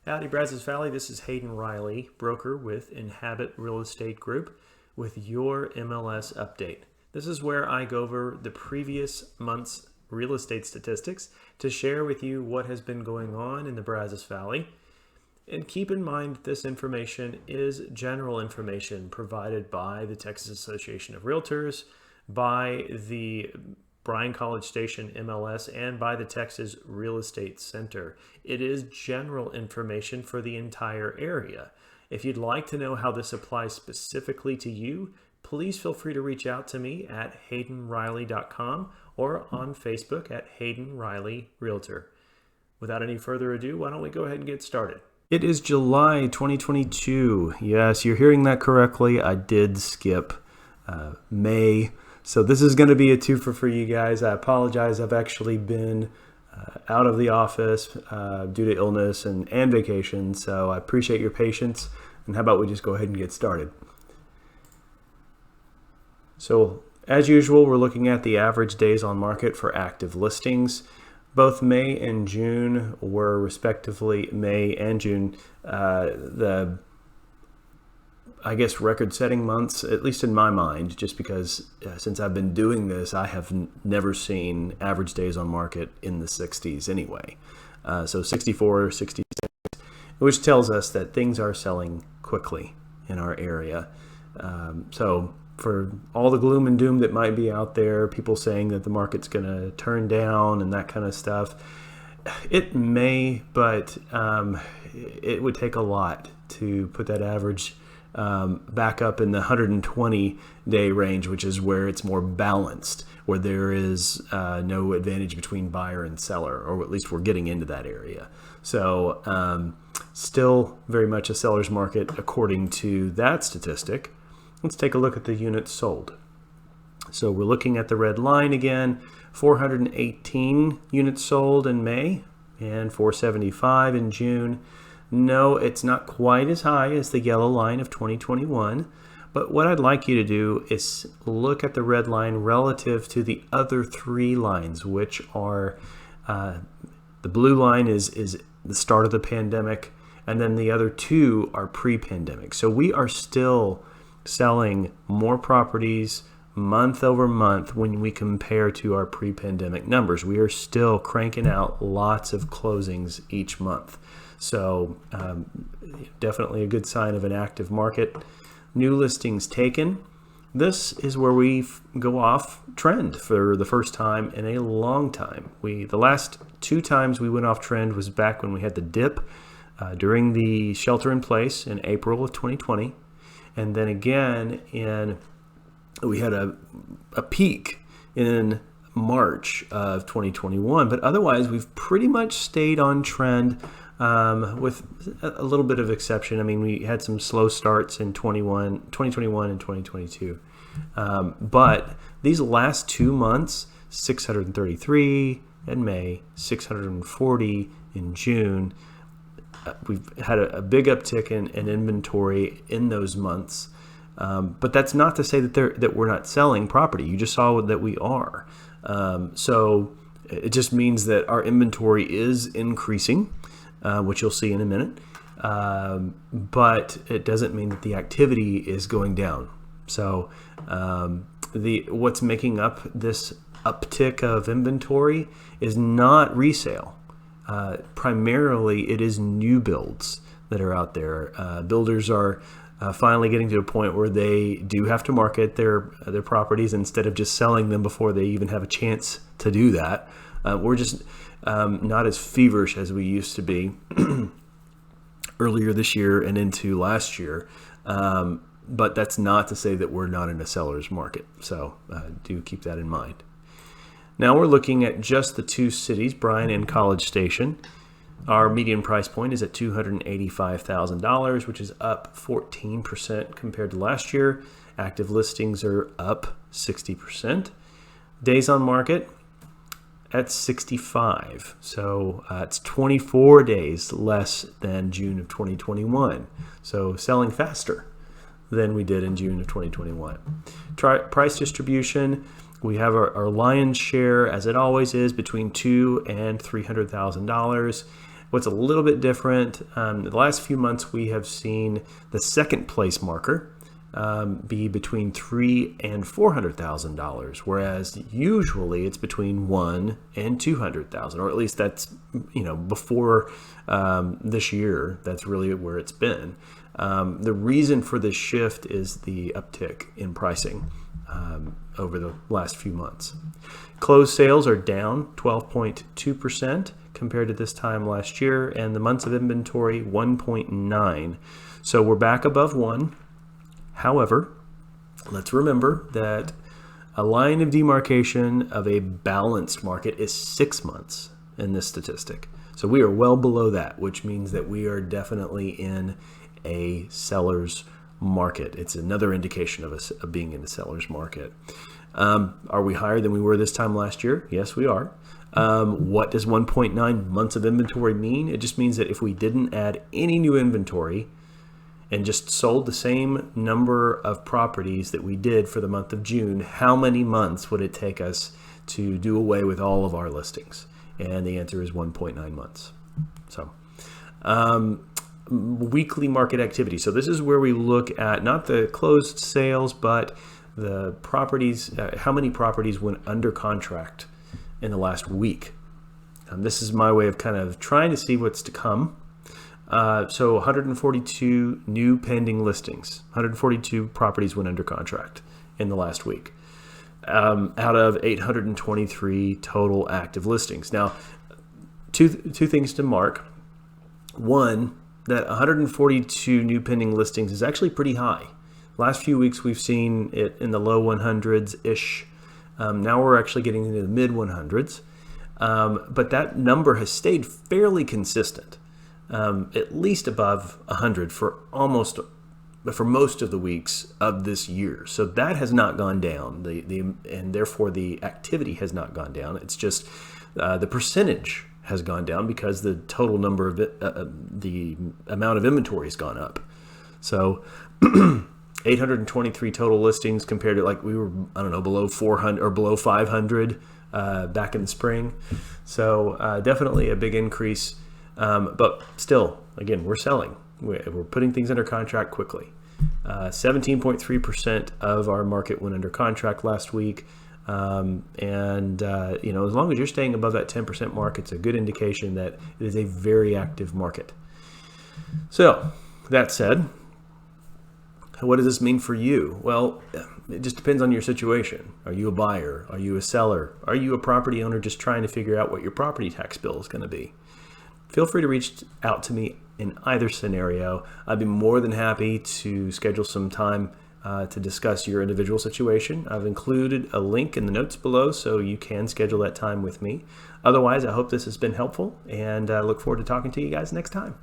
Howdy, Brazos Valley. This is Hayden Riley, broker with Inhabit Real Estate Group, with your MLS update. This is where I go over the previous month's real estate statistics to share with you what has been going on in the Brazos Valley. And keep in mind, this information is general information provided by the Texas Association of Realtors, by the Bryan College Station MLS, and by the Texas Real Estate Center. It is general information for the entire area. If you'd like to know how this applies specifically to you, please feel free to reach out to me at haydenriley.com or on Facebook at Hayden Riley Realtor. Without any further ado, why don't we go ahead and get started? It is July 2022. Yes, you're hearing that correctly. I did skip May. So this is going to be a twofer for you guys. I apologize. I've actually been out of the office due to illness and vacation. So I appreciate your patience. And how about we just go ahead and get started? So as usual, we're looking at the average days on market for active listings. Both May and June were respectively record-setting months, at least in my mind, just because since I've been doing this, I have never seen average days on market in the 60s anyway. So 64, 66, which tells us that things are selling quickly in our area. So for all the gloom and doom that might be out there, people saying that the market's going to turn down and that kind of stuff, it may, but it would take a lot to put that average back up in the 120-day range, which is where it's more balanced, where there is no advantage between buyer and seller, or at least we're getting into that area. So still very much a seller's market according to that statistic. Let's take a look at the units sold. So we're looking at the red line again, 418 units sold in May and 475 in June. No, it's not quite as high as the yellow line of 2021, but what I'd like you to do is look at the red line relative to the other three lines, which are the blue line is the start of the pandemic, and then the other two are pre-pandemic. So we are still selling more properties month over month when we compare to our pre-pandemic numbers. We are still cranking out lots of closings each month. So definitely a good sign of an active market. New listings taken. This is where we go off trend for the first time in a long time. The last two times we went off trend was back when we had the dip during the shelter in place in April of 2020. And then again, we had a peak in March of 2021. But otherwise, we've pretty much stayed on trend with a little bit of exception. I mean, we had some slow starts in 2021 and 2022. But these last 2 months, 633 in May, 640 in June, we've had a big uptick in inventory in those months. But that's not to say that we're not selling property. You just saw that we are. So it just means that our inventory is increasing, which you'll see in a minute. But it doesn't mean that the activity is going down. So what's making up this uptick of inventory is not resale. Primarily, it is new builds that are out there. Builders are finally getting to a point where they do have to market their properties instead of just selling them before they even have a chance to do that. We're just not as feverish as we used to be earlier this year and into last year. But that's not to say that we're not in a seller's market. So do keep that in mind. Now we're looking at just the two cities, Bryan and College Station. Our median price point is at $285,000, which is up 14% compared to last year. Active listings are up 60%. Days on market at 65. So it's 24 days less than June of 2021. So selling faster than we did in June of 2021. Price distribution. We have our lion's share, as it always is, between $200,000 and $300,000. What's a little bit different, the last few months we have seen the second place marker be between $300,000 and $400,000, whereas usually it's between $100,000 and $200,000, or at least that's, before this year, that's really where it's been. The reason for this shift is the uptick in pricing over the last few months. Closed sales are down 12.2% compared to this time last year, and the months of inventory 1.9. So we're back above 1. However, let's remember that a line of demarcation of a balanced market is 6 months in this statistic. So we are well below that, which means that we are definitely in a seller's market. It's another indication of being in a seller's market. Are we higher than we were this time last year? Yes, we are. What does 1.9 months of inventory mean? It just means that if we didn't add any new inventory and just sold the same number of properties that we did for the month of June, how many months would it take us to do away with all of our listings? And the answer is 1.9 months. So, weekly market activity. So this is where we look at not the closed sales, but the properties, how many properties went under contract in the last week. This is my way of kind of trying to see what's to come. So 142 new pending listings, 142 properties went under contract in the last week, out of 823 total active listings. Now, two things to mark. One, that 142 new pending listings is actually pretty high. Last few weeks we've seen it in the low 100s-ish. Now we're actually getting into the mid 100s. But that number has stayed fairly consistent, at least above 100 for most of the weeks of this year. So that has not gone down, and therefore the activity has not gone down. It's just the percentage has gone down because the total number of the amount of inventory has gone up. So 823 total listings compared to, like, we were, below 400 or below 500 back in the spring. So definitely a big increase. But still, again, we're selling. We're putting things under contract quickly. 17.3% of our market went under contract last week. As long as you're staying above that 10% mark, it's a good indication that it is a very active market. So that said, what does this mean for you? Well, it just depends on your situation. Are you a buyer? Are you a seller? Are you a property owner just trying to figure out what your property tax bill is going to be? Feel free to reach out to me in either scenario. I'd be more than happy to schedule some time to discuss your individual situation. I've included a link in the notes below so you can schedule that time with me. Otherwise, I hope this has been helpful, and I look forward to talking to you guys next time.